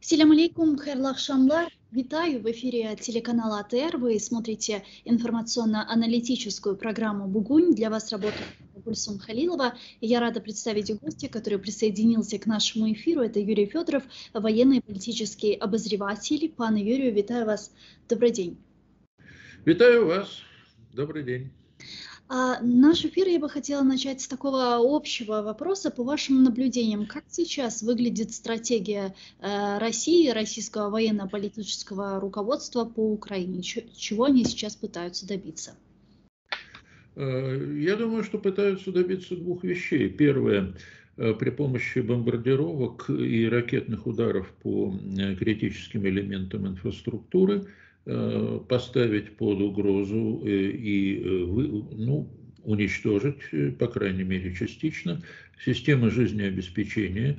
Селям алейкум, хайрлах шамлар. Витаю в эфире телеканала АТР. Вы смотрите информационно-аналитическую программу «Бугунь». Для вас работает Гульсум Халилова. И я рада представить гостя, который присоединился к нашему эфиру. Это Юрий Федоров, военный и политический обозреватель. Пан Юрию, витаю вас. Добрый день. Витаю вас. Добрый день. Наш эфир я бы хотела начать с такого общего вопроса. По вашим наблюдениям, как сейчас выглядит стратегия России, российского военно-политического руководства по Украине? Чего они сейчас пытаются добиться? Я думаю, что пытаются добиться двух вещей. Первое, при помощи бомбардировок и ракетных ударов по критическим элементам инфраструктуры поставить под угрозу и уничтожить, по крайней мере частично, системы жизнеобеспечения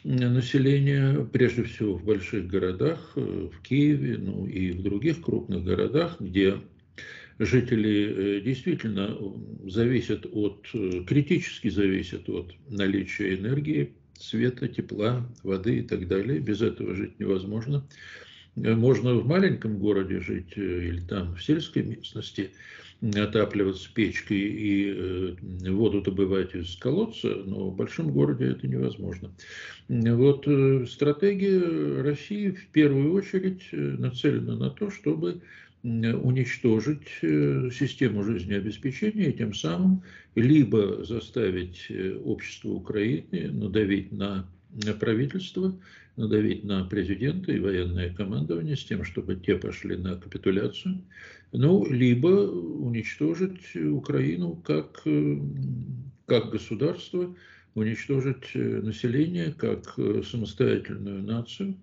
населения, прежде всего в больших городах, в Киеве, и в других крупных городах, где жители действительно критически зависят от наличия энергии, света, тепла, воды и так далее. Без этого жить невозможно. Можно в маленьком городе жить или там в сельской местности, отапливаться печкой и воду добывать из колодца, но в большом городе это невозможно. Вот стратегия России в первую очередь нацелена на то, чтобы уничтожить систему жизнеобеспечения и тем самым либо заставить общество Украины надавить на правительство, надавить на президента и военное командование с тем, чтобы те пошли на капитуляцию, либо уничтожить Украину как государство, уничтожить население как самостоятельную нацию,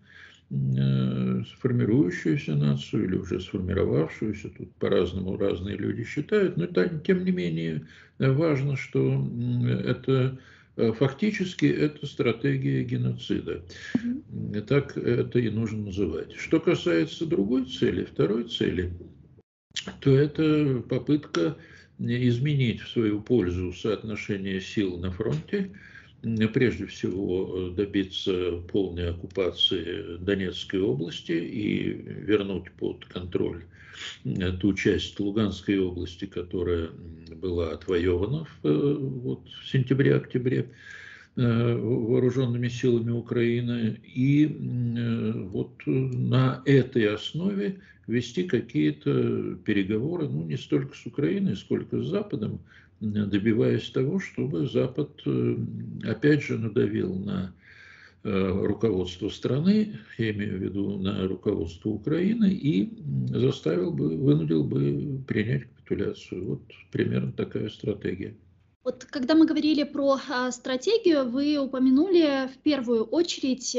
формирующуюся нацию или уже сформировавшуюся, тут по-разному разные люди считают, но тем не менее важно, что это фактически это стратегия геноцида. Так это и нужно называть. Что касается другой цели, второй цели, то это попытка изменить в свою пользу соотношение сил на фронте, прежде всего добиться полной оккупации Донецкой области и вернуть под контроль ту часть Луганской области, которая была отвоевана в сентябре-октябре вооруженными силами Украины, и вот на этой основе вести какие-то переговоры, не столько с Украиной, сколько с Западом, добиваясь того, чтобы Запад опять же надавил на руководство страны, я имею в виду на руководство Украины, и вынудил бы принять капитуляцию. Вот примерно такая стратегия. Вот когда мы говорили про стратегию, вы упомянули в первую очередь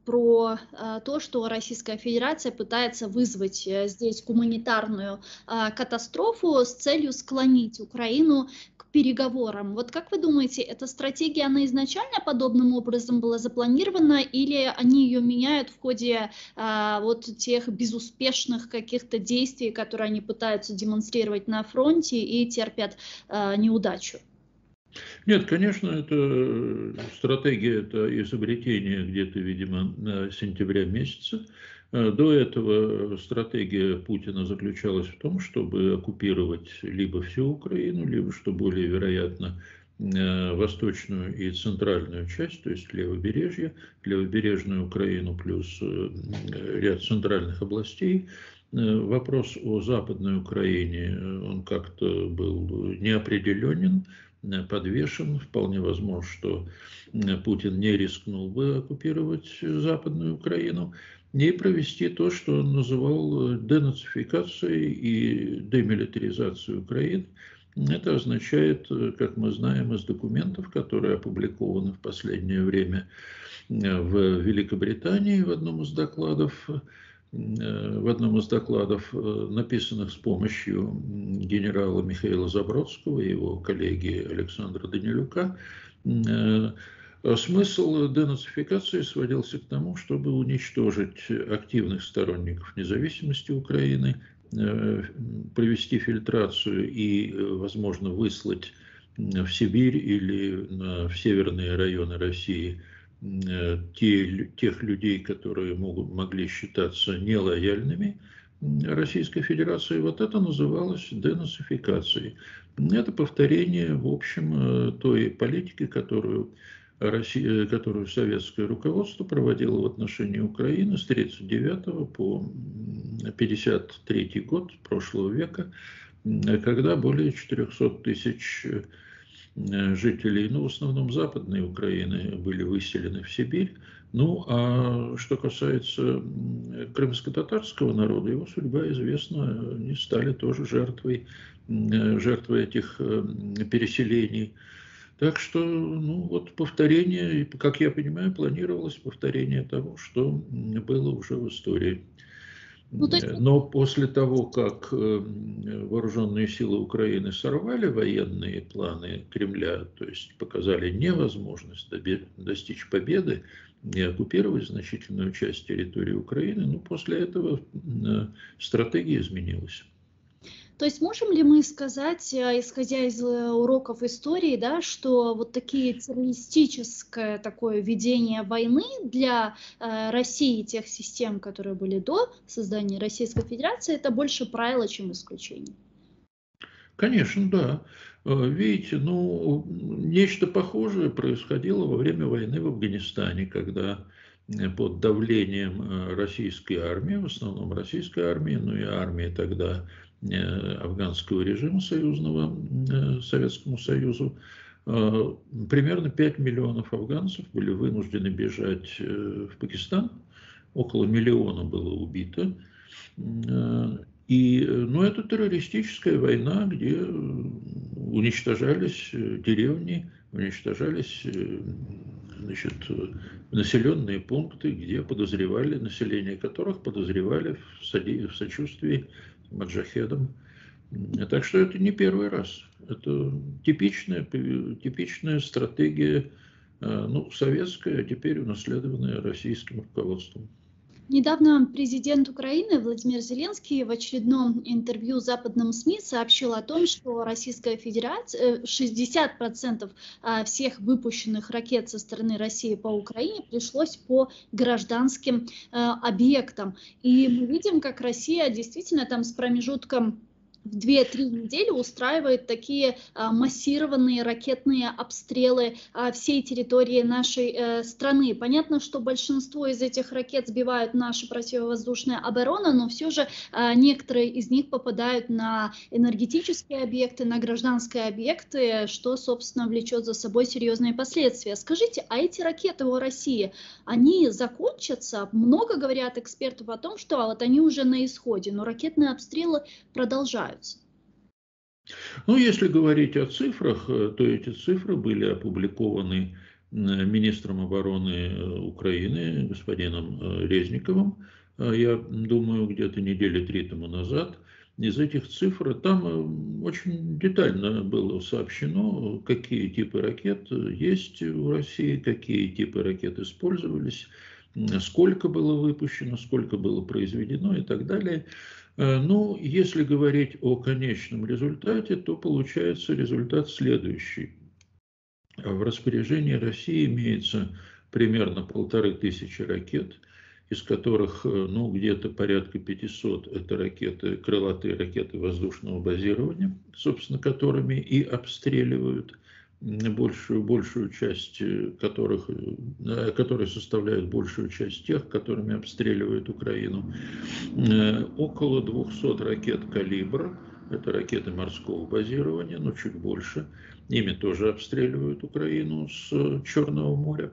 про то, что Российская Федерация пытается вызвать здесь гуманитарную катастрофу с целью склонить Украину к переговорам. Вот как вы думаете, эта стратегия, она изначально подобным образом была запланирована, или они ее меняют в ходе тех безуспешных каких-то действий, которые они пытаются демонстрировать на фронте и терпят неудачу? Нет, конечно, это стратегия, это изобретение где-то, видимо, сентября месяца. До этого стратегия Путина заключалась в том, чтобы оккупировать либо всю Украину, либо, что более вероятно, восточную и центральную часть, то есть левобережную Украину плюс ряд центральных областей. Вопрос о Западной Украине, он как-то был неопределенен, подвешен. Вполне возможно, что Путин не рискнул бы оккупировать Западную Украину и провести то, что он называл денацификацией и демилитаризацией Украины. Это означает, как мы знаем из документов, которые опубликованы в последнее время в Великобритании в одном из докладов, написанных с помощью генерала Михаила Забродского и его коллеги Александра Данилюка, смысл денацификации сводился к тому, чтобы уничтожить активных сторонников независимости Украины, провести фильтрацию и, возможно, выслать в Сибирь или в северные районы России тех людей, которые могли считаться нелояльными Российской Федерации, вот это называлось денацификацией. Это повторение, в общем, той политики, которую советское руководство проводило в отношении Украины с 1939 по 1953 год прошлого века, когда более 400 тысяч жителей, в основном Западной Украины, были выселены в Сибирь. Ну, а что касается крымско-татарского народа, его судьба известна, они стали тоже жертвой этих переселений. Так что, вот повторение, как я понимаю, планировалось повторение того, что было уже в истории. Но после того, как вооруженные силы Украины сорвали военные планы Кремля, то есть показали невозможность достичь победы и оккупировать значительную часть территории Украины, после этого стратегия изменилась. То есть можем ли мы сказать, исходя из уроков истории, да, что вот такие террористическое такое ведение войны для России и тех систем, которые были до создания Российской Федерации, это больше правило, чем исключение? Конечно, да. Видите, нечто похожее происходило во время войны в Афганистане, когда под давлением российской армии, в основном российской армии, и армии тогда афганского режима союзного, Советскому Союзу, примерно 5 миллионов афганцев были вынуждены бежать в Пакистан, около миллиона было убито. Это террористическая война, где уничтожались деревни, уничтожались населенные пункты, где население которых подозревали в сочувствии маджахедам. Так что это не первый раз. Это типичная стратегия, советская, а теперь унаследованная российским руководством. Недавно президент Украины Владимир Зеленский в очередном интервью западным СМИ сообщил о том, что Российская Федерация, 60% всех выпущенных ракет со стороны России по Украине пришлось по гражданским объектам. И мы видим, как Россия действительно там с промежутком в 2-3 недели устраивает такие массированные ракетные обстрелы всей территории нашей страны. Понятно, что большинство из этих ракет сбивают наша противовоздушная оборона, но все же некоторые из них попадают на энергетические объекты, на гражданские объекты, что, собственно, влечет за собой серьезные последствия. Скажите, а эти ракеты у России, они закончатся? Много говорят эксперты о том, что вот они уже на исходе, но ракетные обстрелы продолжаются. Если говорить о цифрах, то эти цифры были опубликованы министром обороны Украины господином Резниковым, я думаю, где-то недели 3 тому назад. Из этих цифр там очень детально было сообщено, какие типы ракет есть у России, какие типы ракет использовались, сколько было выпущено, сколько было произведено и так далее. Если говорить о конечном результате, то получается результат следующий. В распоряжении России имеется примерно 1500 ракет, из которых где-то порядка 500 это ракеты, крылатые ракеты воздушного базирования, собственно, которыми и обстреливают, большую часть которые составляют большую часть тех, которыми обстреливают Украину. Около 200 ракет «Калибр», это ракеты морского базирования, но чуть больше. Ими тоже обстреливают Украину с Черного моря,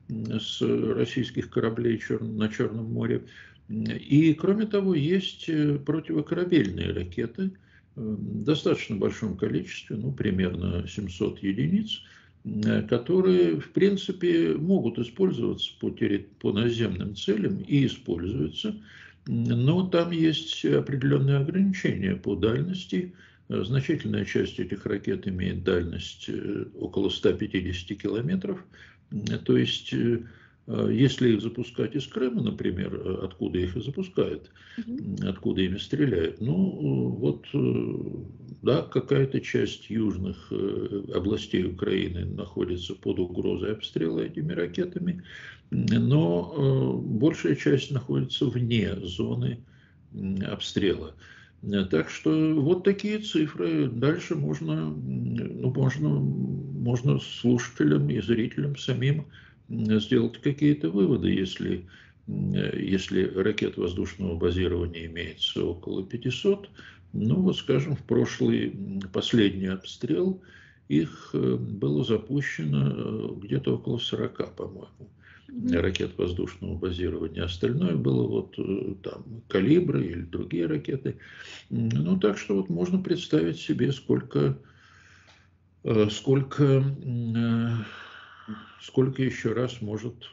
с российских кораблей на Черном море. И, кроме того, есть противокорабельные ракеты в достаточно большом количестве, примерно 700 единиц, которые, в принципе, могут использоваться по наземным целям и используются, но там есть определенные ограничения по дальности. Значительная часть этих ракет имеет дальность около 150 километров, то есть Если их запускать из Крыма, например, откуда их и запускают, откуда ими стреляют, ну вот, да, какая-то часть южных областей Украины находится под угрозой обстрела этими ракетами, но большая часть находится вне зоны обстрела. Так что вот такие цифры. Дальше можно, ну, можно слушателям и зрителям самим сделать какие-то выводы, если ракет воздушного базирования имеется около 500, ну вот, скажем, в последний обстрел их было запущено где-то около 40, по-моему, ракет воздушного базирования. Остальное было вот там калибры или другие ракеты. Ну, так что вот можно представить себе, сколько еще раз может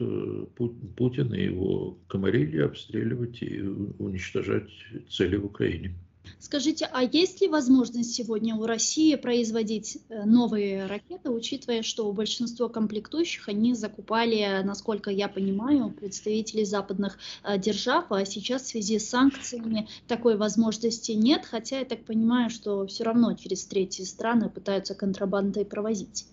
Путин и его комарилья обстреливать и уничтожать цели в Украине. Скажите, а есть ли возможность сегодня у России производить новые ракеты, учитывая, что большинство комплектующих они закупали, насколько я понимаю, представители западных держав, а сейчас в связи с санкциями такой возможности нет, хотя я так понимаю, что все равно через третьи страны пытаются контрабандой провозить.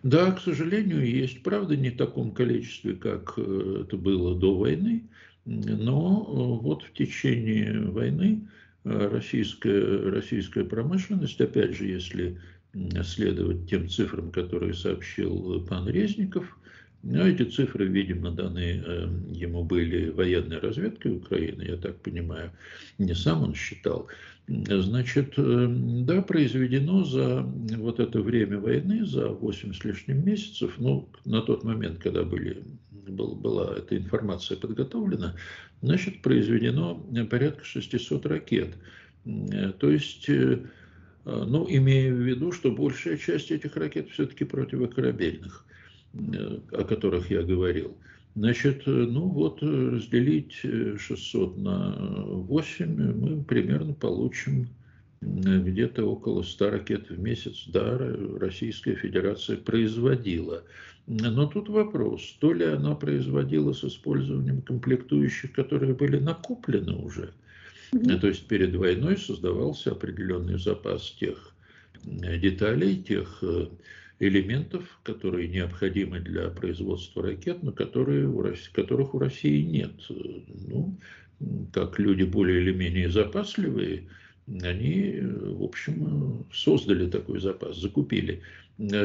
Да, к сожалению, есть, правда, не в таком количестве, как это было до войны, но вот в течение войны российская промышленность, опять же, если следовать тем цифрам, которые сообщил пан Резников, но эти цифры, видимо, даны ему были военной разведкой Украины, я так понимаю, не сам он считал. Значит, да, произведено за вот это время войны, за 8 с лишним месяцев, ну, на тот момент, когда была эта информация подготовлена, значит, произведено порядка 600 ракет. То есть, ну, имея в виду, что большая часть этих ракет все-таки противокорабельных, о которых я говорил. Значит, ну вот разделить 600 на 8, мы примерно получим где-то около 100 ракет в месяц. Да, Российская Федерация производила. Но тут вопрос, то ли она производила с использованием комплектующих, которые были накоплены уже, то есть перед войной создавался определенный запас тех деталей, тех элементов, которые необходимы для производства ракет, но которых у России нет. Ну, как люди более или менее запасливые, они, в общем, создали такой запас, закупили.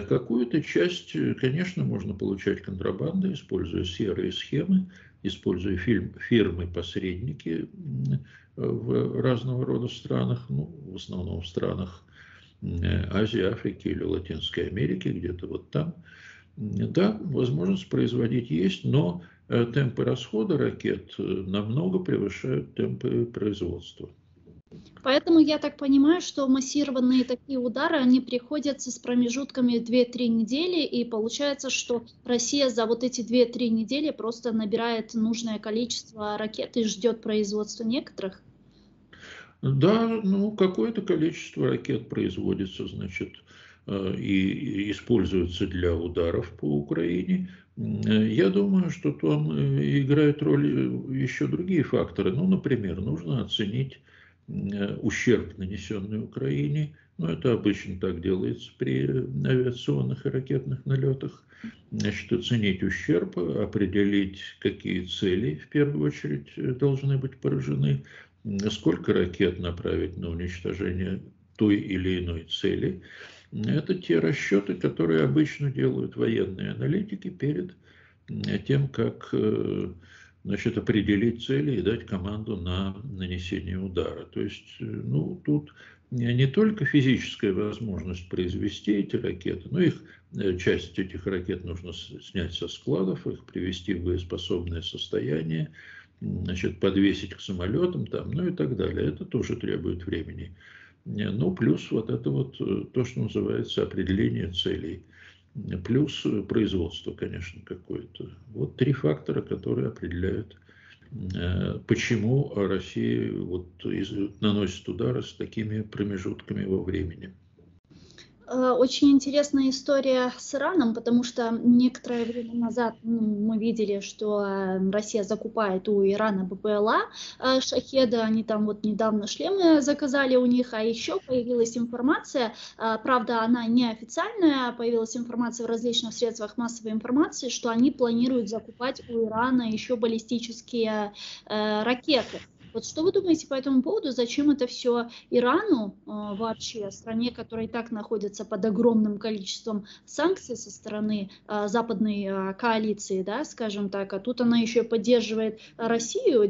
Какую-то часть, конечно, можно получать контрабандой, используя серые схемы, используя фирмы-посредники в разного рода странах, ну, в основном в странах Азии, Африки или Латинской Америки, где-то вот там. Да, возможность производить есть, но темпы расхода ракет намного превышают темпы производства. Поэтому я так понимаю, что массированные такие удары, они приходятся с промежутками 2-3 недели, и получается, что Россия за вот эти 2-3 недели просто набирает нужное количество ракет и ждет производства некоторых? Да, ну, какое-то количество ракет производится, значит, и используется для ударов по Украине. Я думаю, что там играют роль еще другие факторы. Ну, например, нужно оценить ущерб, нанесенный Украине. Ну, это обычно так делается при авиационных и ракетных налетах. Значит, оценить ущерб, определить, какие цели в первую очередь должны быть поражены, сколько ракет направить на уничтожение той или иной цели. Это те расчеты, которые обычно делают военные аналитики перед тем, как, значит, определить цели и дать команду на нанесение удара. То есть, ну, тут не только физическая возможность произвести эти ракеты, но часть этих ракет нужно снять со складов, их привести в боеспособное состояние, значит, подвесить к самолетам, там, ну и так далее. Это тоже требует времени. Ну, плюс вот это вот то, что называется определение целей. Плюс производство, конечно, какое-то. Вот 3 фактора, которые определяют, почему Россия вот наносит удары с такими промежутками во времени. Очень интересная история с Ираном, потому что некоторое время назад мы видели, что Россия закупает у Ирана БПЛА «Шахеды», они там вот недавно шлемы заказали у них, а еще появилась информация, правда, она неофициальная, появилась информация в различных средствах массовой информации, что они планируют закупать у Ирана еще баллистические ракеты. Вот что вы думаете по этому поводу? Зачем это все Ирану вообще, стране, которая и так находится под огромным количеством санкций со стороны западной коалиции, да, скажем так, а тут она еще поддерживает Россию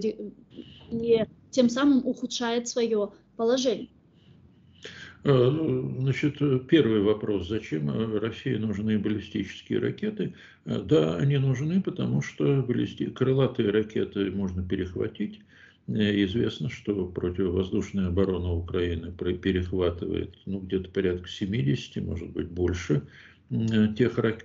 и тем самым ухудшает свое положение? Значит, первый вопрос. Зачем России нужны баллистические ракеты? Да, они нужны, потому что крылатые ракеты можно перехватить. Известно, что противовоздушная оборона Украины перехватывает где-то порядка 70, может быть, больше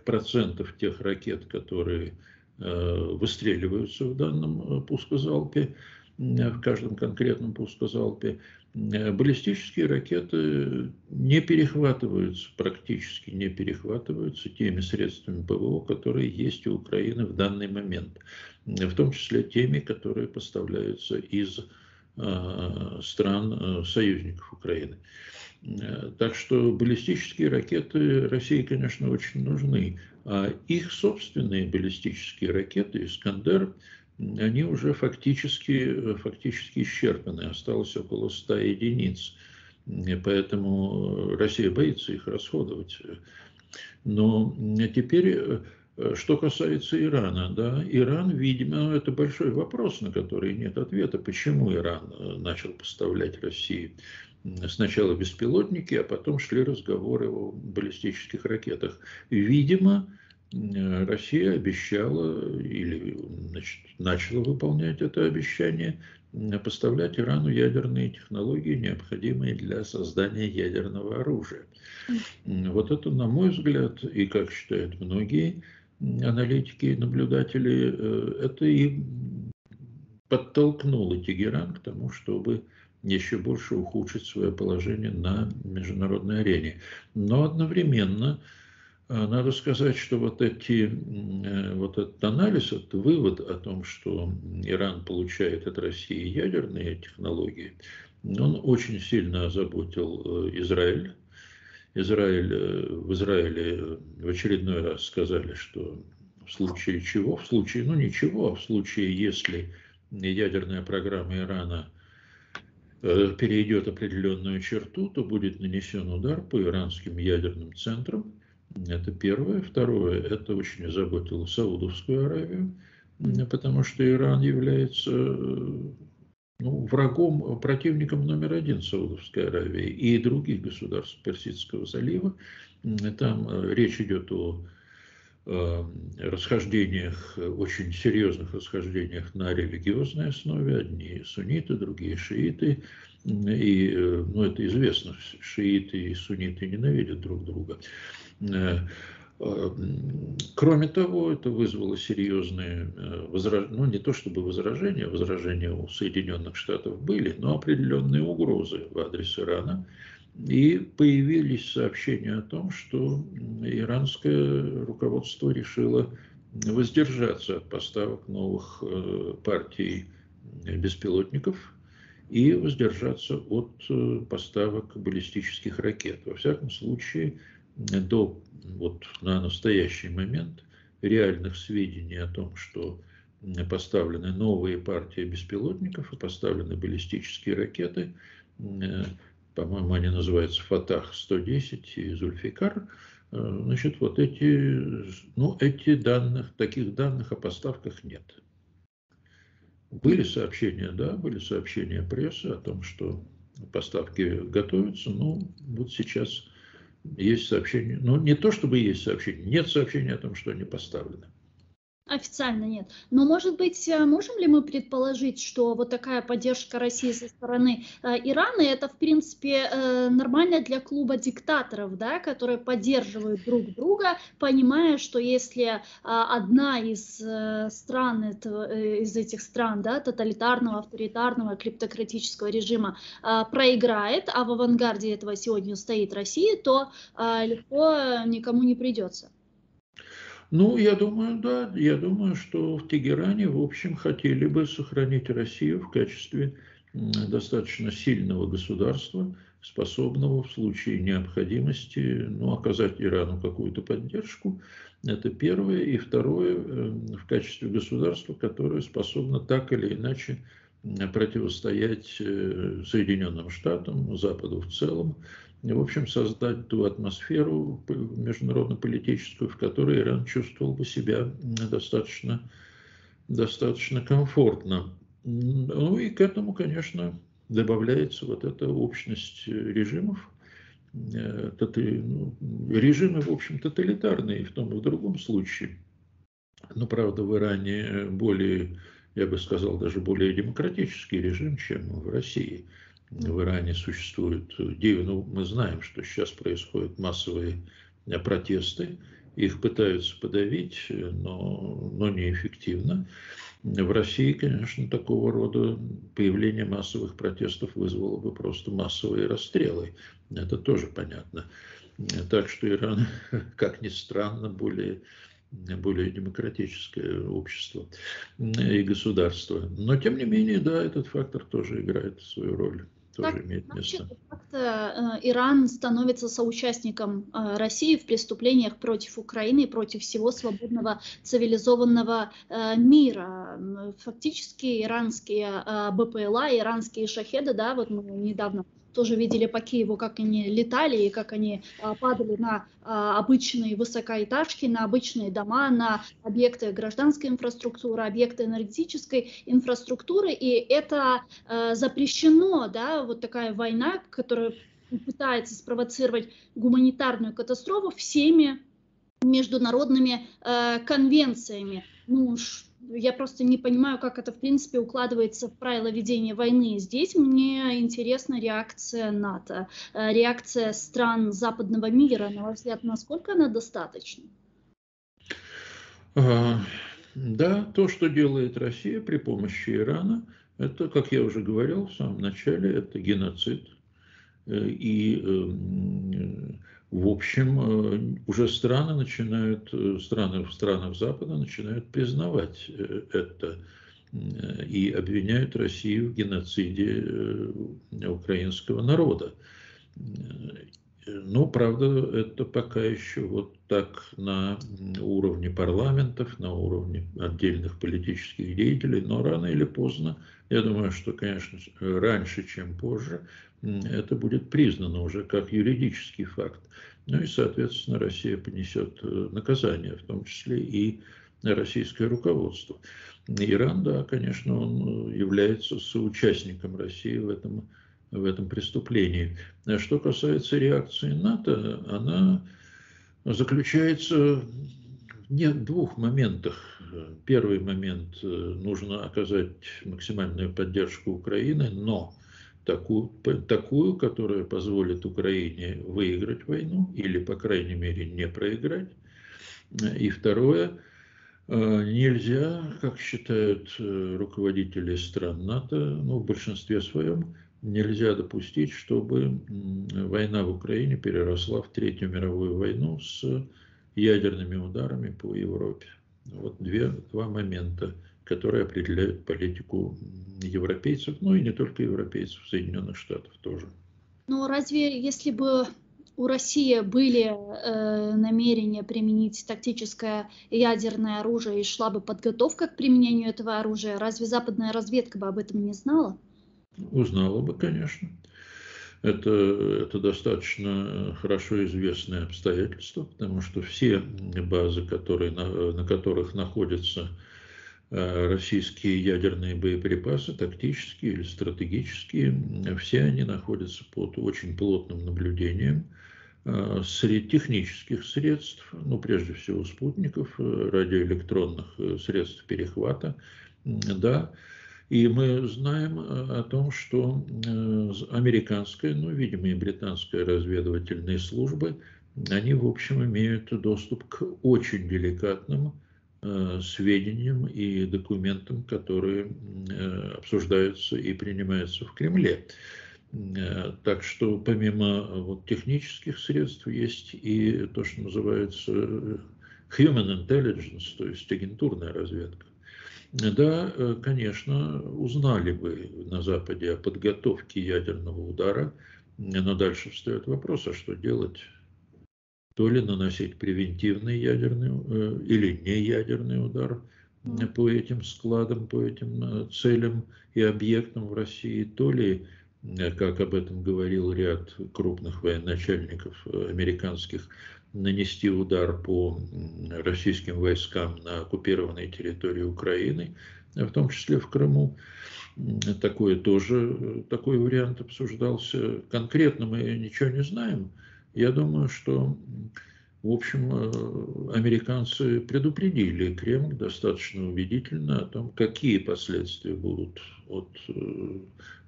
процентов тех ракет, которые выстреливаются в данном пускозалпе, в каждом конкретном пускозалпе. Баллистические ракеты не перехватываются, практически не перехватываются теми средствами ПВО, которые есть у Украины в данный момент, в том числе теми, которые поставляются из стран союзников Украины. Так что баллистические ракеты России, конечно, очень нужны. А их собственные баллистические ракеты «Искандер», они уже фактически исчерпаны. Осталось около 100 единиц. Поэтому Россия боится их расходовать. Но теперь, что касается Ирана, да, Иран, видимо, это большой вопрос, на который нет ответа. Почему Иран начал поставлять России сначала беспилотники, а потом шли разговоры о баллистических ракетах? Видимо, Россия обещала или начала выполнять это обещание поставлять Ирану ядерные технологии, необходимые для создания ядерного оружия. Вот это, на мой взгляд, и как считают многие аналитики и наблюдатели, это и подтолкнуло Тегеран к тому, чтобы еще больше ухудшить свое положение на международной арене. Но одновременно надо сказать, что вот этот анализ, этот вывод о том, что Иран получает от России ядерные технологии, он очень сильно озаботил Израиль. В Израиле в очередной раз сказали, что в случае чего, ничего, в случае, если ядерная программа Ирана перейдет определенную черту, то будет нанесен удар по иранским ядерным центрам. Это первое. Второе, это очень озаботило Саудовскую Аравию, потому что Иран является врагом, противником номер один Саудовской Аравии и других государств Персидского залива. Там речь идет о расхождениях, очень серьезных расхождениях на религиозной основе. Одни сунниты, другие шииты. И, это известно, шииты и сунниты ненавидят друг друга. Кроме того, это вызвало серьезные возражения, не то чтобы возражения у Соединенных Штатов были, но определенные угрозы в адрес Ирана. И появились сообщения о том, что иранское руководство решило воздержаться от поставок новых партий беспилотников и воздержаться от поставок баллистических ракет. Во всяком случае, на настоящий момент реальных сведений о том, что поставлены новые партии беспилотников и поставлены баллистические ракеты, по-моему, они называются «Фатах-110» и «Зульфикар», значит, таких данных о поставках нет. Были сообщения прессы о том, что поставки готовятся, вот сейчас есть сообщение, не то чтобы есть сообщение, нет сообщения о том, что они поставлены. Официально нет. Но, может быть, можем ли мы предположить, что вот такая поддержка России со стороны Ирана, это, в принципе, нормально для клуба диктаторов, да, которые поддерживают друг друга, понимая, что если одна из стран, из этих стран, да, тоталитарного, авторитарного, клептократического режима проиграет, а в авангарде этого сегодня стоит Россия, то легко никому не придется. Ну, я думаю, да, я думаю, что в Тегеране, в общем, хотели бы сохранить Россию в качестве достаточно сильного государства, способного в случае необходимости, ну, оказать Ирану какую-то поддержку. Это первое. И второе, в качестве государства, которое способно так или иначе противостоять Соединенным Штатам, Западу в целом, в общем, создать ту атмосферу международно-политическую, в которой Иран чувствовал бы себя достаточно комфортно. Ну и к этому, конечно, добавляется вот эта общность режимов. Режимы, в общем, тоталитарные и в том и в другом случае. Но, правда, в Иране более, я бы сказал, даже более демократический режим, чем в России. В Иране существуют, ну, мы знаем, что сейчас происходят массовые протесты, их пытаются подавить, но неэффективно. В России, конечно, такого рода появление массовых протестов вызвало бы просто массовые расстрелы. Это тоже понятно. Так что Иран, как ни странно, более демократическое общество и государство. Но, тем не менее, да, этот фактор тоже играет свою роль, Так, тоже имеет значит, место. как-то Иран становится соучастником России в преступлениях против Украины и против всего свободного цивилизованного мира. Фактически иранские БПЛА, иранские шахеды, да, вот мы недавно тоже видели по Киеву, как они летали и как они падали на обычные высокоэтажки, на обычные дома, на объекты гражданской инфраструктуры, объекты энергетической инфраструктуры, и это запрещено, да, вот такая война, которая пытается спровоцировать гуманитарную катастрофу всеми международными конвенциями. Ну, я просто не понимаю, как это, в принципе, укладывается в правила ведения войны. Здесь мне интересна реакция НАТО, реакция стран западного мира. На ваш взгляд, насколько она достаточна? Да, то, что делает Россия при помощи Ирана, это, как я уже говорил в самом начале, это геноцид. И, в общем, уже страны в странах Запада начинают признавать это и обвиняют Россию в геноциде украинского народа. Но, правда, это пока еще вот так на уровне парламентов, на уровне отдельных политических деятелей, но рано или поздно, я думаю, что, конечно, раньше, чем позже, это будет признано уже как юридический факт. Ну и, соответственно, Россия понесет наказание, в том числе и российское руководство. Иран, да, конечно, он является соучастником России в этом преступлении. Что касается реакции НАТО, она заключается в двух моментах. Первый момент – нужно оказать максимальную поддержку Украины, но такую, которая позволит Украине выиграть войну или, по крайней мере, не проиграть. И второе – нельзя, как считают руководители стран НАТО, ну, в большинстве своем, нельзя допустить, чтобы война в Украине переросла в Третью мировую войну с ядерными ударами по Европе. Вот два момента, которые определяют политику европейцев, ну и не только европейцев, Соединенных Штатов тоже. Но разве если бы у России были намерения применить тактическое ядерное оружие и шла бы подготовка к применению этого оружия, разве западная разведка бы об этом не знала? Узнала бы, конечно. Это достаточно хорошо известное обстоятельство, потому что все базы, на которых находятся российские ядерные боеприпасы, тактические или стратегические, все они находятся под очень плотным наблюдением среди технических средств, ну, прежде всего спутников, радиоэлектронных средств перехвата, да, и мы знаем о том, что американская, ну, видимо, и британская разведывательные службы, они, в общем, имеют доступ к очень деликатным сведениям и документам, которые обсуждаются и принимаются в Кремле. Так что помимо вот технических средств есть и то, что называется human intelligence, то есть агентурная разведка. Да, конечно, узнали бы на Западе о подготовке ядерного удара, но дальше встает вопрос, а что делать? То ли наносить превентивный ядерный или не ядерный удар по этим складам, по этим целям и объектам в России, то ли, как об этом говорил ряд крупных военачальников американских, нанести удар по российским войскам на оккупированной территории Украины, в том числе в Крыму. Такой вариант обсуждался. Конкретно мы ничего не знаем. Я думаю, что, в общем, американцы предупредили Кремль достаточно убедительно о том, какие последствия будут от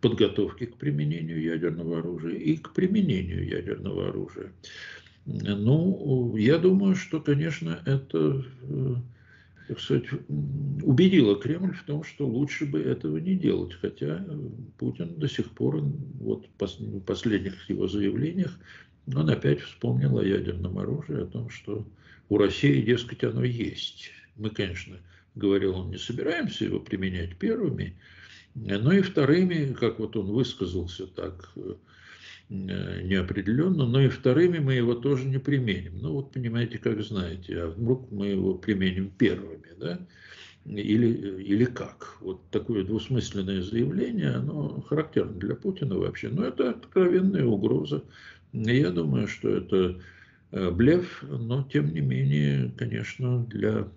подготовки к применению ядерного оружия и к применению ядерного оружия. Ну, я думаю, что, конечно, это, так сказать, убедило Кремль в том, что лучше бы этого не делать. Хотя Путин до сих пор, вот в последних его заявлениях, он опять вспомнил о ядерном оружии, о том, что у России, дескать, оно есть. Мы, конечно, говорил он, не собираемся его применять первыми, но и вторыми, как вот он высказался так неопределенно, но и вторыми мы его тоже не применим. Ну вот понимаете, как знаете, а вдруг мы его применим первыми, да? Или как? Вот такое двусмысленное заявление, оно характерно для Путина вообще, но это откровенная угроза. Я думаю, что это блеф, но тем не менее, конечно, для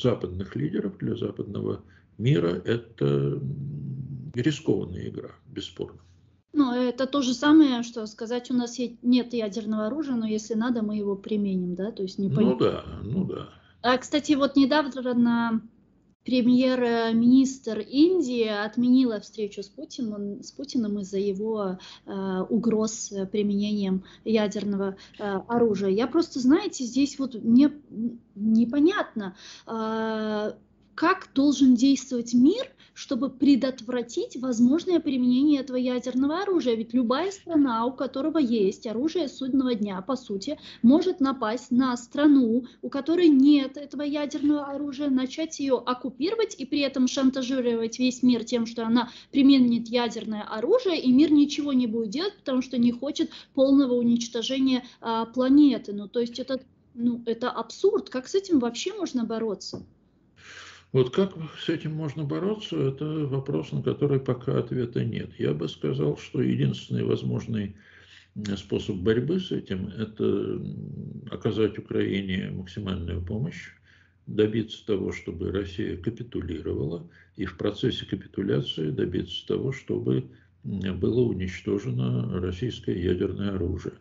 западных лидеров, для западного мира это рискованная игра, бесспорно. Ну, это то же самое, что сказать, у нас нет ядерного оружия, но если надо, мы его применим, да, то есть не Ну да, ну да. Кстати, вот недавно премьер-министр Индии отменила встречу с Путиным из-за его угроз применением ядерного оружия. Я просто, знаете, здесь вот мне непонятно, как должен действовать мир, чтобы предотвратить возможное применение этого ядерного оружия. Ведь любая страна, у которого есть оружие судного дня, по сути, может напасть на страну, у которой нет этого ядерного оружия, начать ее оккупировать и при этом шантажировать весь мир тем, что она применит ядерное оружие, и мир ничего не будет делать, потому что не хочет полного уничтожения планеты. Ну, то есть это абсурд. Как с этим вообще можно бороться? Вот как с этим можно бороться, это вопрос, на который пока ответа нет. Я бы сказал, что единственный возможный способ борьбы с этим – это оказать Украине максимальную помощь, добиться того, чтобы Россия капитулировала, и в процессе капитуляции добиться того, чтобы было уничтожено российское ядерное оружие.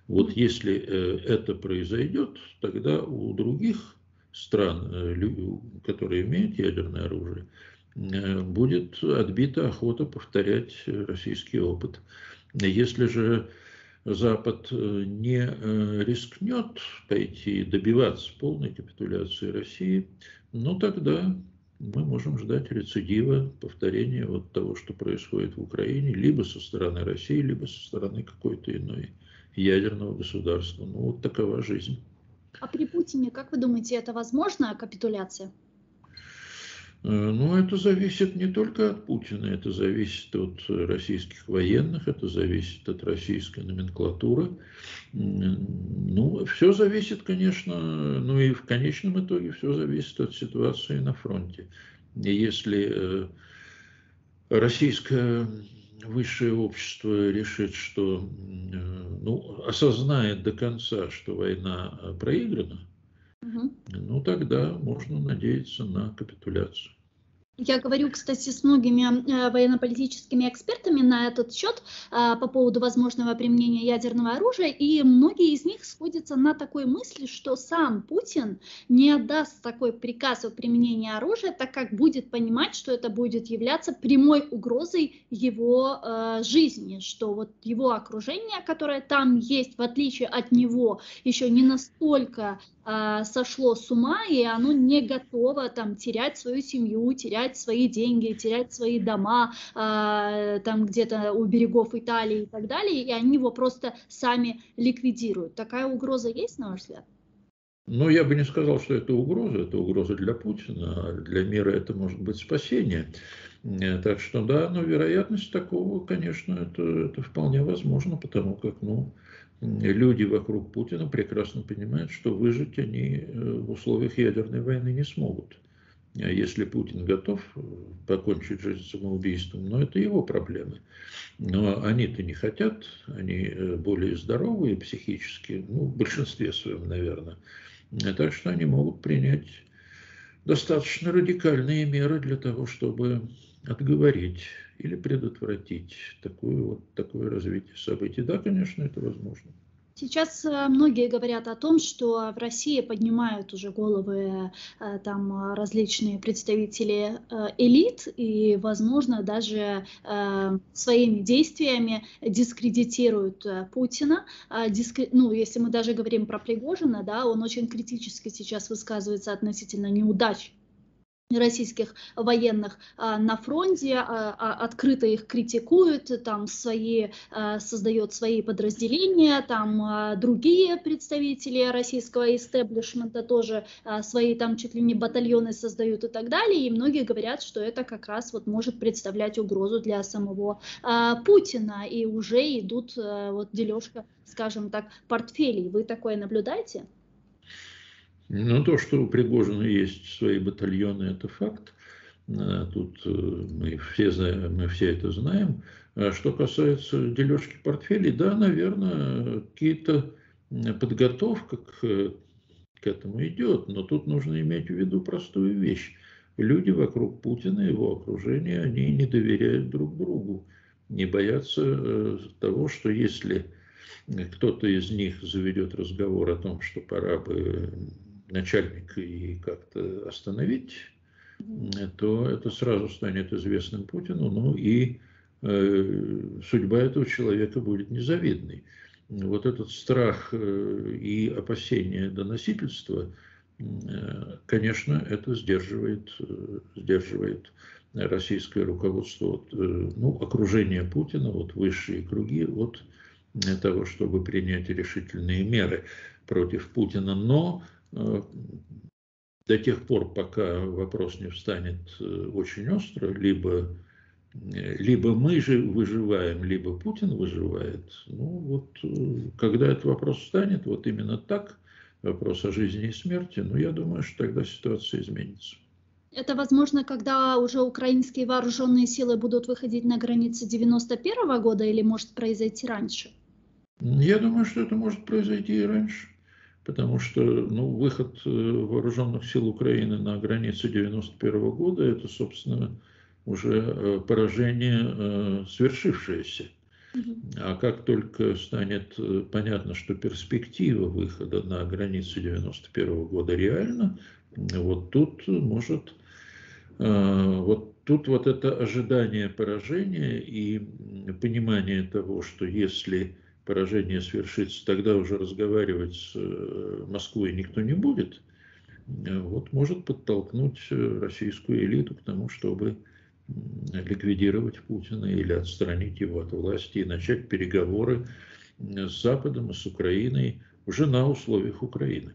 Вот если это произойдет, тогда у других стран, которые имеют ядерное оружие, будет отбита охота повторять российский опыт. Если же Запад не рискнет пойти добиваться полной капитуляции России, ну тогда мы можем ждать рецидива, повторения вот того, что происходит в Украине, либо со стороны России, либо со стороны какой-то иной ядерного государства. Ну вот такова жизнь. А при Путине, как вы думаете, это возможна капитуляция? Ну, это зависит не только от Путина, это зависит от российских военных, это зависит от российской номенклатуры. Ну, все зависит, конечно, ну и в конечном итоге все зависит от ситуации на фронте. И если российское высшее общество решит, что, ну, осознает до конца, что война проиграна, ну тогда можно надеяться на капитуляцию. Я говорю, кстати, с многими военно-политическими экспертами на этот счет по поводу возможного применения ядерного оружия, и многие из них сходятся на такой мысли, что сам Путин не отдаст такой приказ о применении оружия, так как будет понимать, что это будет являться прямой угрозой его жизни, что вот его окружение, которое там есть, в отличие от него, еще не настолько сошло с ума, и оно не готово там терять свою семью, терять свои деньги, терять свои дома там где-то у берегов Италии и так далее, и они его просто сами ликвидируют. Такая угроза есть, на ваш взгляд? Но я бы не сказал, что это угроза для Путина, а для мира это может быть спасение. Так что да, но вероятность такого, конечно, это вполне возможно, потому как, люди вокруг Путина прекрасно понимают, что выжить они в условиях ядерной войны не смогут. А если Путин готов покончить жизнь самоубийством, это его проблемы. Но они-то не хотят, они более здоровые психически, в большинстве своем, наверное. Так что они могут принять достаточно радикальные меры для того, чтобы отговорить или предотвратить такое развитие событий. Да, конечно, это возможно. Сейчас многие говорят о том, что в России поднимают уже головы там различные представители элит и, возможно, даже своими действиями дискредитируют Путина. Если мы даже говорим про Пригожина, да, он очень критически сейчас высказывается относительно неудач российских военных на фронте, открыто их критикует, там создает свои подразделения, там другие представители российского истеблишмента тоже свои там чуть ли не батальоны создают и так далее, и многие говорят, что это как раз вот может представлять угрозу для самого Путина, и уже идут дележка, скажем так, портфелей. Вы такое наблюдаете? То, что у Пригожина есть свои батальоны, это факт. Тут мы все это знаем. Что касается дележки портфелей, да, наверное, какие-то подготовка к этому идет, но тут нужно иметь в виду простую вещь. Люди вокруг Путина, его окружения, они не доверяют друг другу, не боятся того, что если кто-то из них заведет разговор о том, что пора бы начальника и как-то остановить, то это сразу станет известным Путину, и судьба этого человека будет незавидной. Вот этот страх и опасение доносительства, конечно, это сдерживает российское руководство, окружение Путина, высшие круги от того, чтобы принять решительные меры против Путина. Но до тех пор, пока вопрос не встанет очень остро, либо мы же выживаем, либо Путин выживает, когда этот вопрос встанет, именно так, вопрос о жизни и смерти, я думаю, что тогда ситуация изменится. Это возможно, когда уже украинские вооруженные силы будут выходить на границы 91 года, или может произойти раньше? Я думаю, что это может произойти и раньше, потому что выход вооруженных сил Украины на границы 91 года – это, собственно, уже поражение свершившееся. А как только станет понятно, что перспектива выхода на границы 91 года реальна, тут может это ожидание поражения и понимание того, что если поражение свершится, тогда уже разговаривать с Москвой никто не будет, может подтолкнуть российскую элиту к тому, чтобы ликвидировать Путина или отстранить его от власти и начать переговоры с Западом и с Украиной уже на условиях Украины.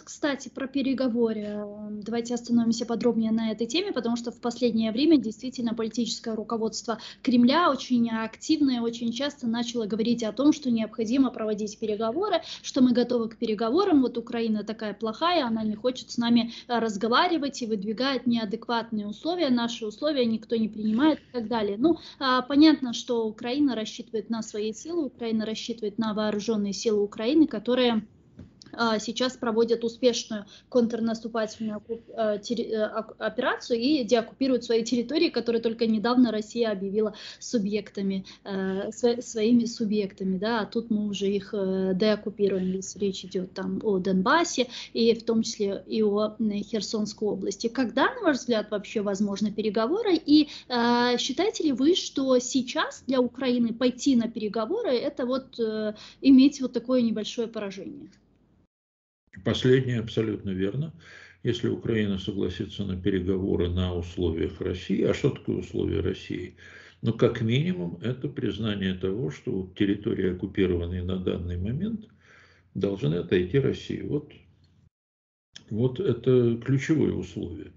Кстати, про переговоры. Давайте остановимся подробнее на этой теме, потому что в последнее время действительно политическое руководство Кремля очень активно и очень часто начало говорить о том, что необходимо проводить переговоры, что мы готовы к переговорам. Украина такая плохая, она не хочет с нами разговаривать и выдвигает неадекватные условия, наши условия никто не принимает и так далее. Понятно, что Украина рассчитывает на свои силы, Украина рассчитывает на вооруженные силы Украины, которые сейчас проводят успешную контрнаступательную операцию и деоккупируют свои территории, которые только недавно Россия объявила субъектами, своими субъектами, да, а тут мы уже их деоккупируем, если речь идет там о Донбассе и в том числе и о Херсонской области. Когда, на ваш взгляд, вообще возможны переговоры, и считаете ли вы, что сейчас для Украины пойти на переговоры — это вот иметь вот такое небольшое поражение? Последнее абсолютно верно. Если Украина согласится на переговоры на условиях России, а что такое условия России? Ну, как минимум, это признание того, что территории, оккупированные на данный момент, должны отойти России. Вот это ключевое условие.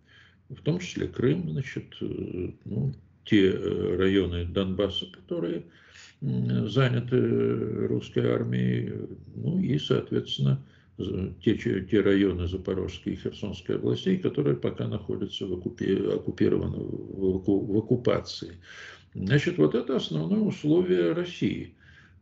В том числе Крым, значит, ну, те районы Донбасса, которые заняты русской армией, ну и, соответственно, те районы Запорожской и Херсонской областей, которые пока находятся оккупированы, в оккупации. Значит, вот это основное условие России.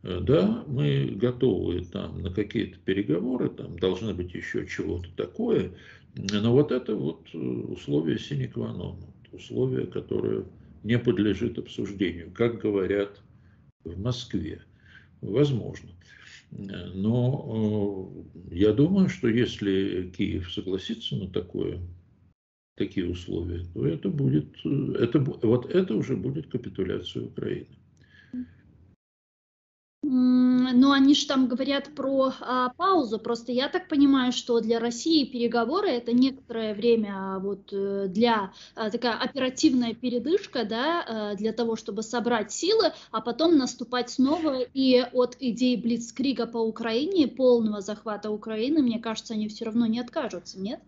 Да, мы готовы там на какие-то переговоры, там должны быть еще чего-то такое, но вот это вот условие sine qua non, условие, которое не подлежит обсуждению, как говорят в Москве. Возможно. Но я думаю, что если Киев согласится на такие условия, то это уже будет капитуляция Украины. Но они же там говорят про паузу. Просто я так понимаю, что для России переговоры — это некоторое время вот для такая оперативная передышка, да, для того, чтобы собрать силы, а потом наступать снова. И от идеи блицкрига по Украине, полного захвата Украины, мне кажется, они все равно не откажутся, нет?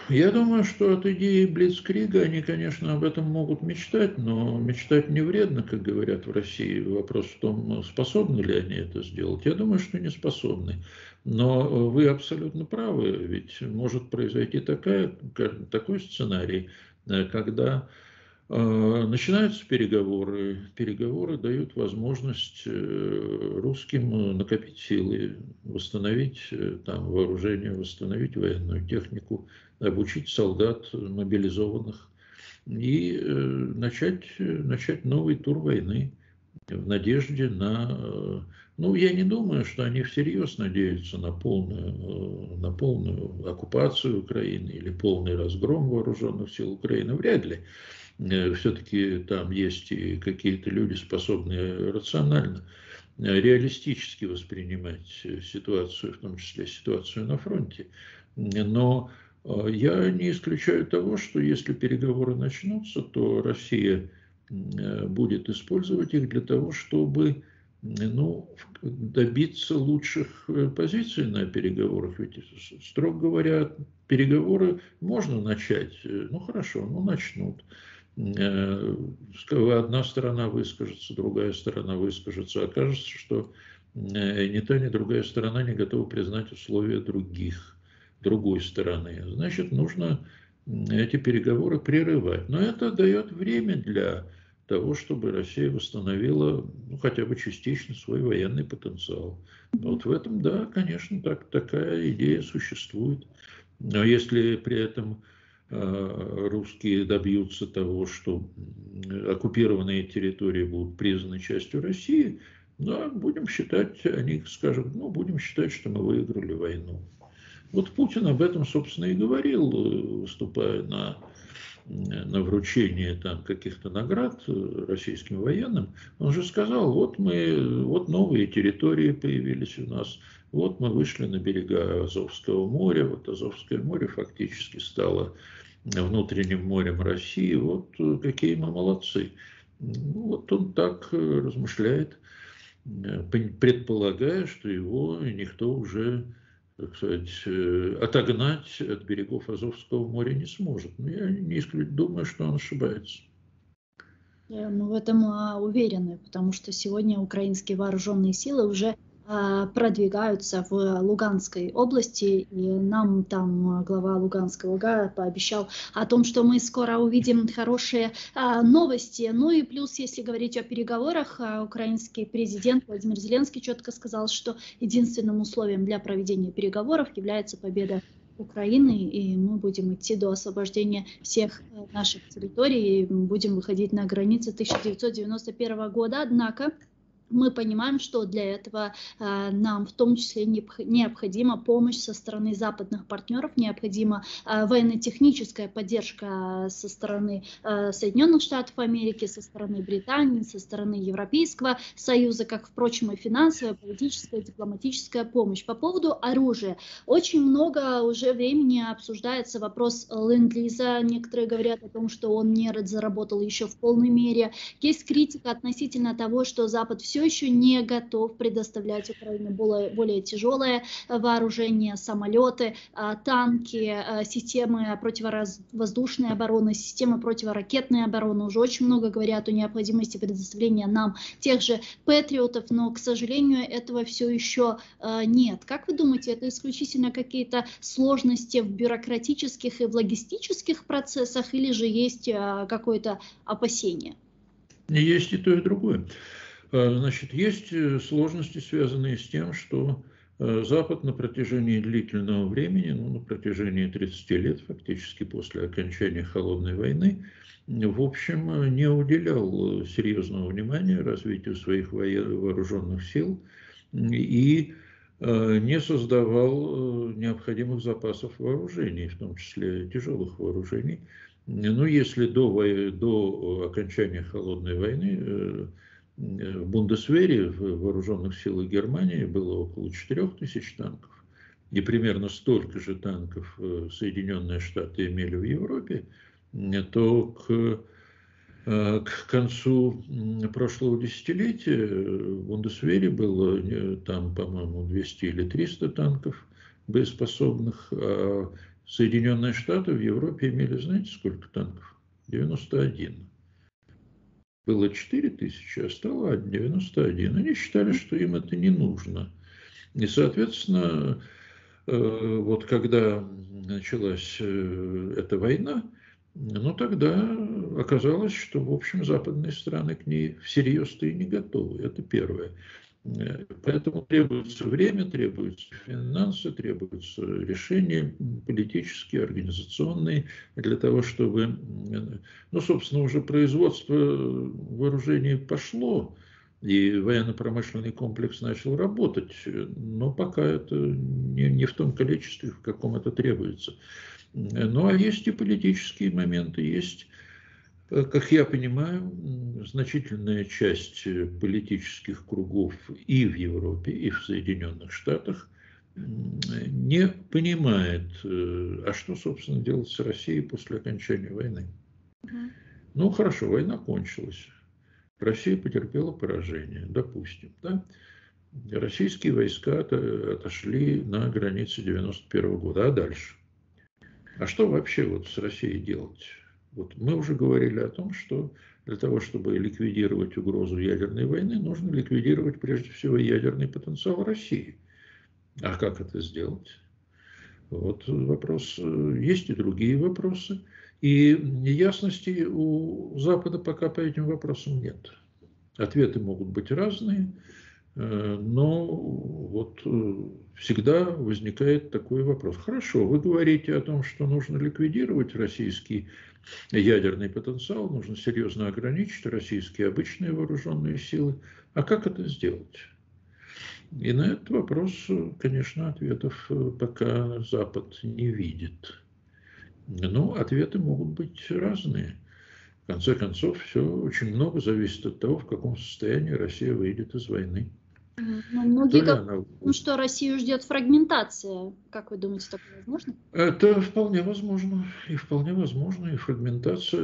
Я думаю, что от идеи блицкрига они, конечно, об этом могут мечтать, но мечтать не вредно, как говорят в России. Вопрос в том, способны ли они это сделать. Я думаю, что не способны. Но вы абсолютно правы, ведь может произойти такой сценарий, когда начинаются переговоры. Переговоры дают возможность русским накопить силы, восстановить там вооружение, восстановить военную технику, обучить солдат мобилизованных и начать новый тур войны в надежде на... Ну, я не думаю, что они всерьез надеются на полную оккупацию Украины или полный разгром вооруженных сил Украины. Вряд ли. Все-таки там есть и какие-то люди, способные рационально, реалистически воспринимать ситуацию, в том числе ситуацию на фронте. Но я не исключаю того, что если переговоры начнутся, то Россия будет использовать их для того, чтобы добиться лучших позиций на переговорах. Ведь, строго говоря, переговоры можно начать. Ну, хорошо, начнут. Одна сторона выскажется, другая сторона выскажется. Окажется, что ни та, ни другая сторона не готова признать условия другой стороны. Значит, нужно эти переговоры прерывать. Но это дает время для того, чтобы Россия восстановила хотя бы частично свой военный потенциал. Вот в этом, да, конечно, такая идея существует. Но если при этом русские добьются того, что оккупированные территории будут признаны частью России, да, будем считать, они скажут, будем считать, что мы выиграли войну. Вот Путин об этом, собственно, и говорил, выступая на вручение там каких-то наград российским военным. Он же сказал, вот новые территории появились у нас, вот мы вышли на берега Азовского моря, вот Азовское море фактически стало внутренним морем России, вот какие мы молодцы. Вот он так размышляет, предполагая, что его никто уже, так сказать, отогнать от берегов Азовского моря не сможет. Но я думаю, что он ошибается. Мы в этом уверены, потому что сегодня украинские вооруженные силы уже продвигаются в Луганской области, и нам там глава Луганской ОГА пообещал о том, что мы скоро увидим хорошие новости. Ну и плюс, если говорить о переговорах, украинский президент Владимир Зеленский четко сказал, что единственным условием для проведения переговоров является победа Украины, и мы будем идти до освобождения всех наших территорий, и будем выходить на границы 1991 года, однако мы понимаем, что для этого нам в том числе необходима помощь со стороны западных партнеров, необходима военно-техническая поддержка со стороны Соединенных Штатов Америки, со стороны Британии, со стороны Европейского Союза, как, впрочем, и финансовая, политическая, дипломатическая помощь. По поводу оружия. Очень много уже времени обсуждается вопрос ленд-лиза. Некоторые говорят о том, что он не заработал еще в полной мере. Есть критика относительно того, что Запад все еще не готов предоставлять Украине более тяжелое вооружение, самолеты, танки, системы противовоздушной обороны, системы противоракетной обороны. Уже очень много говорят о необходимости предоставления нам тех же патриотов, но, к сожалению, этого все еще нет. Как вы думаете, это исключительно какие-то сложности в бюрократических и в логистических процессах, или же есть какое-то опасение? Есть и то, и другое. Значит, есть сложности, связанные с тем, что Запад на протяжении длительного времени, на протяжении 30 лет, фактически после окончания Холодной войны, в общем, не уделял серьезного внимания развитию своих вооруженных сил и не создавал необходимых запасов вооружений, в том числе тяжелых вооружений. Ну, если до окончания Холодной войны в Бундесвере, в вооруженных силах Германии, было около 4000 танков, и примерно столько же танков Соединенные Штаты имели в Европе, то к концу прошлого десятилетия в Бундесвере было там, по-моему, 200 или 300 танков боеспособных, а Соединенные Штаты в Европе имели, знаете, сколько танков? 91. Было 4000, а стало 91. Они считали, что им это не нужно. И, соответственно, вот когда началась эта война, тогда оказалось, что, в общем, западные страны к ней всерьез-то и не готовы. Это первое. Поэтому требуется время, требуются финансы, требуются решения политические, организационные, для того, чтобы, собственно, уже производство вооружений пошло, и военно-промышленный комплекс начал работать, но пока это не в том количестве, в каком это требуется. Ну, а есть и политические моменты, есть, как я понимаю, значительная часть политических кругов и в Европе, и в Соединенных Штатах не понимает, а что, собственно, делать с Россией после окончания войны. Ну, хорошо, война кончилась. Россия потерпела поражение, допустим, да? Российские войска отошли на границы 91 года, а дальше? А что вообще вот с Россией делать? Вот мы уже говорили о том, что для того, чтобы ликвидировать угрозу ядерной войны, нужно ликвидировать прежде всего ядерный потенциал России. А как это сделать? Вот вопрос. Есть и другие вопросы. И ясности у Запада пока по этим вопросам нет. Ответы могут быть разные, но вот всегда возникает такой вопрос. Хорошо, вы говорите о том, что нужно ликвидировать российский ядерный потенциал, нужно серьезно ограничить российские обычные вооруженные силы. А как это сделать? И на этот вопрос, конечно, ответов пока Запад не видит. Но ответы могут быть разные. В конце концов, все очень много зависит от того, в каком состоянии Россия выйдет из войны. Но многие говорят, что Россию ждет фрагментация. Как вы думаете, такое возможно? Это вполне возможно. И вполне возможно, и фрагментация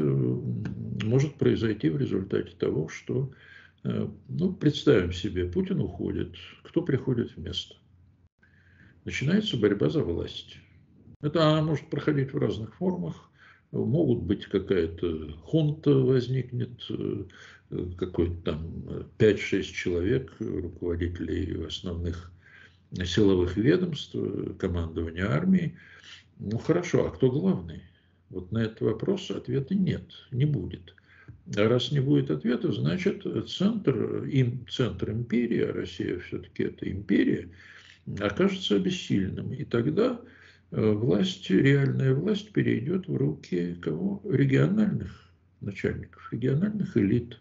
может произойти в результате того, что, представим себе, Путин уходит, кто приходит вместо? Начинается борьба за власть. Это она может проходить в разных формах. Могут быть какая-то хунта возникнет, какой-то там 5-6 человек, руководителей основных силовых ведомств, командования армии. Ну хорошо, а кто главный? Вот на этот вопрос ответа нет, не будет. А раз не будет ответа, значит центр империи, а Россия все-таки это империя, окажется обессиленным. И тогда власть, реальная власть перейдет в руки кого? Региональных начальников, региональных элит.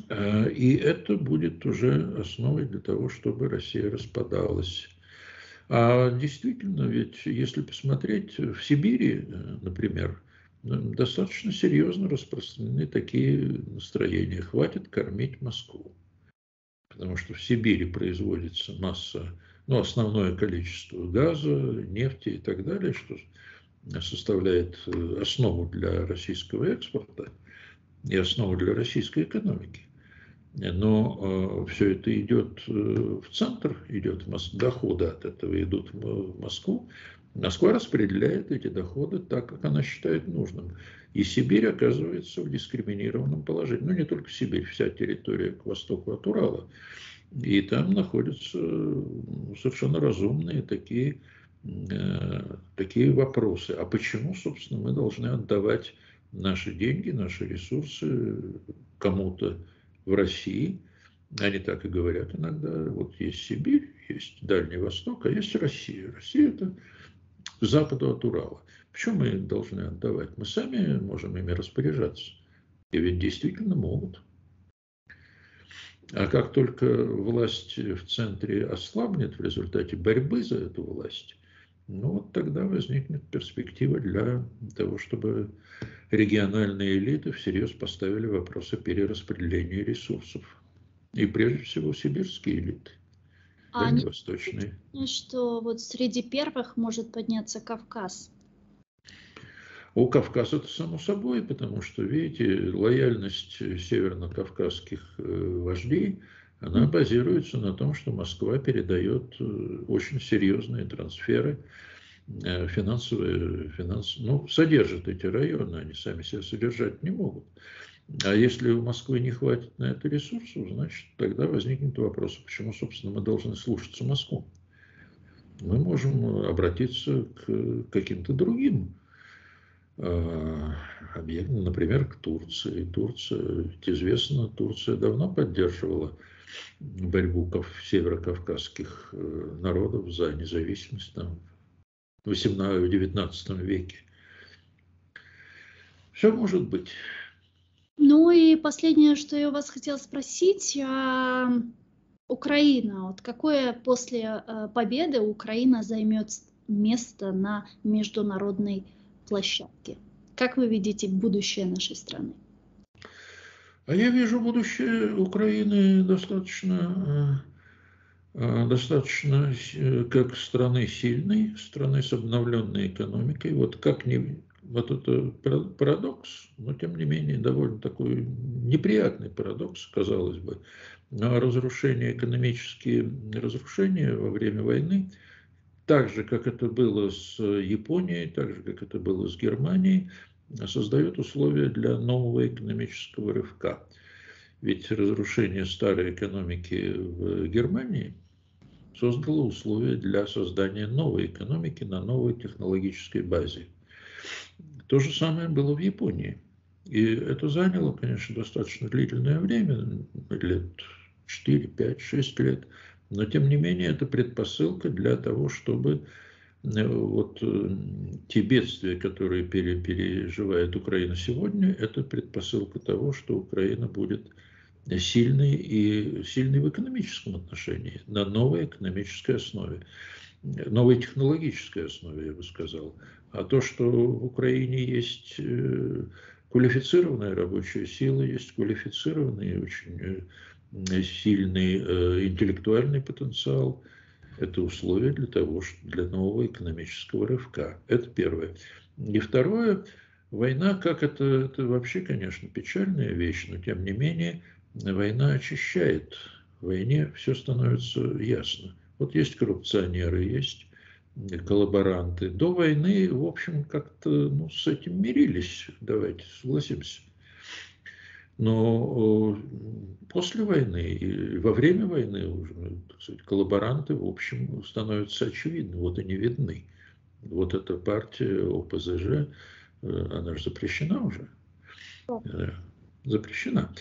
И это будет уже основой для того, чтобы Россия распадалась. А действительно, ведь если посмотреть, в Сибири, например, достаточно серьезно распространены такие настроения. Хватит кормить Москву. Потому что в Сибири производится масса, ну, основное количество газа, нефти и так далее, что составляет основу для российского экспорта и основу для российской экономики. Но все это идет в центр, доходы от этого идут в Москву. Москва распределяет эти доходы так, как она считает нужным. И Сибирь оказывается в дискриминированном положении. Ну, не только Сибирь, вся территория к востоку от Урала. И там находятся совершенно разумные такие вопросы. А почему, собственно, мы должны отдавать наши деньги, наши ресурсы кому-то в России? Они так и говорят иногда. Вот есть Сибирь, есть Дальний Восток, а есть Россия. Россия – это к западу от Урала. Почему мы их должны отдавать? Мы сами можем ими распоряжаться. И ведь действительно могут. А как только власть в центре ослабнет в результате борьбы за эту власть, ну вот тогда возникнет перспектива для того, чтобы региональные элиты всерьез поставили вопрос о перераспределении ресурсов. И прежде всего сибирские элиты, дальневосточные. Что вот среди первых может подняться Кавказ? У Кавказа это само собой, потому что, видите, лояльность северно-кавказских вождей, она базируется на том, что Москва передает очень серьезные трансферы, финансовые, ну, содержат эти районы, они сами себя содержать не могут. А если у Москвы не хватит на это ресурсов, значит, тогда возникнет вопрос, почему, собственно, мы должны слушаться Москву. Мы можем обратиться к каким-то другим объектам, например, к Турции. Турция, ведь известно, Турция давно поддерживала борьбу северокавказских народов за независимость там, в 19 веке. Все может быть. Ну и последнее, что я у вас хотела спросить, Украина, вот какое после победы Украина займет место на международной площадке? Как вы видите будущее нашей страны? А я вижу будущее Украины достаточно как страны сильной, страны с обновленной экономикой. Вот вот это парадокс, но тем не менее довольно такой неприятный парадокс, казалось бы. Но экономические разрушения во время войны, так же, как это было с Японией, так же, как это было с Германией, создает условия для нового экономического рывка. Ведь разрушение старой экономики в Германии создало условия для создания новой экономики на новой технологической базе. То же самое было в Японии. И это заняло, конечно, достаточно длительное время, лет 4, 5, 6 лет. Но, тем не менее, это предпосылка для того, чтобы вот те бедствия, которые переживает Украина сегодня, это предпосылка того, что Украина будет сильной в экономическом отношении, на новой экономической основе, новой технологической основе, я бы сказал. А то, что в Украине есть квалифицированная рабочая сила, есть квалифицированный, очень сильный интеллектуальный потенциал, это условия для нового экономического рывка. Это первое. И второе, война, как это вообще, конечно, печальная вещь, но тем не менее война очищает. В войне все становится ясно. Вот есть коррупционеры, есть коллаборанты. До войны, в общем, как-то с этим мирились, давайте согласимся. Но после войны и во время войны уже, так сказать, коллаборанты, в общем, становятся очевидны, вот они видны. Вот эта партия ОПЗЖ, она же запрещена уже. Запрещена.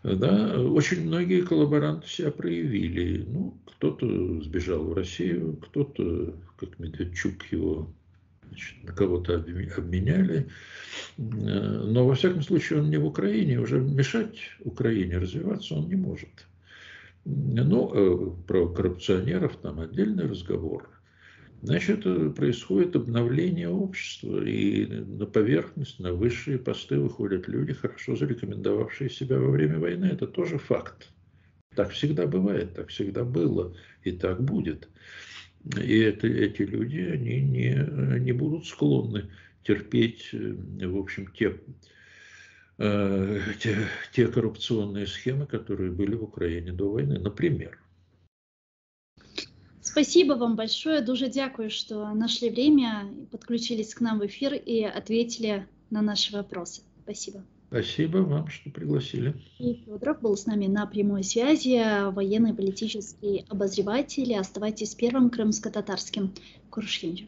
Да, очень многие коллаборанты себя проявили. Ну, кто-то сбежал в Россию, кто-то, как Медведчук, его, значит, на кого-то обменяли. Но, во всяком случае, он не в Украине. Уже мешать Украине развиваться он не может. Ну, про коррупционеров там отдельный разговор. Значит, происходит обновление общества, и на поверхность, на высшие посты выходят люди, хорошо зарекомендовавшие себя во время войны. Это тоже факт. Так всегда бывает, так всегда было, и так будет. И эти люди, они не будут склонны терпеть, в общем, те коррупционные схемы, которые были в Украине до войны, например. Спасибо вам большое. Дуже дякую, что нашли время, подключились к нам в эфир и ответили на наши вопросы. Спасибо. Спасибо вам, что пригласили. И Федоров был с нами на прямой связи, военный политический обозреватель. Оставайтесь первым крымско-татарским. Куршинджи.